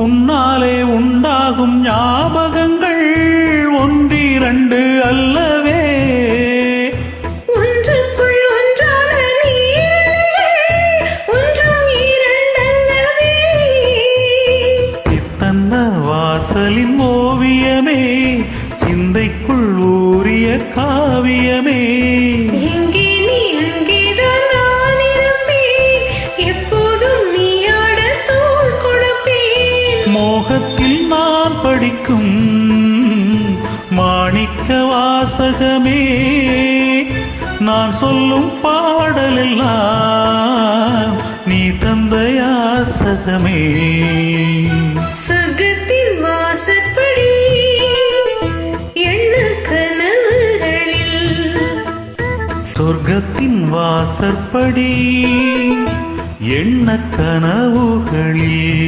உன்னாலே உண்டாகும் ஞாபகங்கள் ஒன்றிரண்டு அல்லவே, ஒன்றுக்குள் ஒன்றான நீரலைகள் ஒன்றும் இரண்டல்லவே. சித்தன்ன வாசலின் ஓவியமே, சிந்தைக்குள் ஊறிய காவியமே. எங்கே நீ அங்கேதான் நான் இருப்பேன், எப்போதும் நீயாட தோள் கொடுப்பேன். மோகத்தில் நான் படிக்கும் மாணிக்க வாசகமே, நான் சொல்லும் பாடலெல்லாம் நீ தந்த யாசகமே. சொர்க்கத்தின் வாசற்படி எண்ண கனவுகளில், சொர்க்கத்தின் வாசற்படி எண்ண கனவுகளில்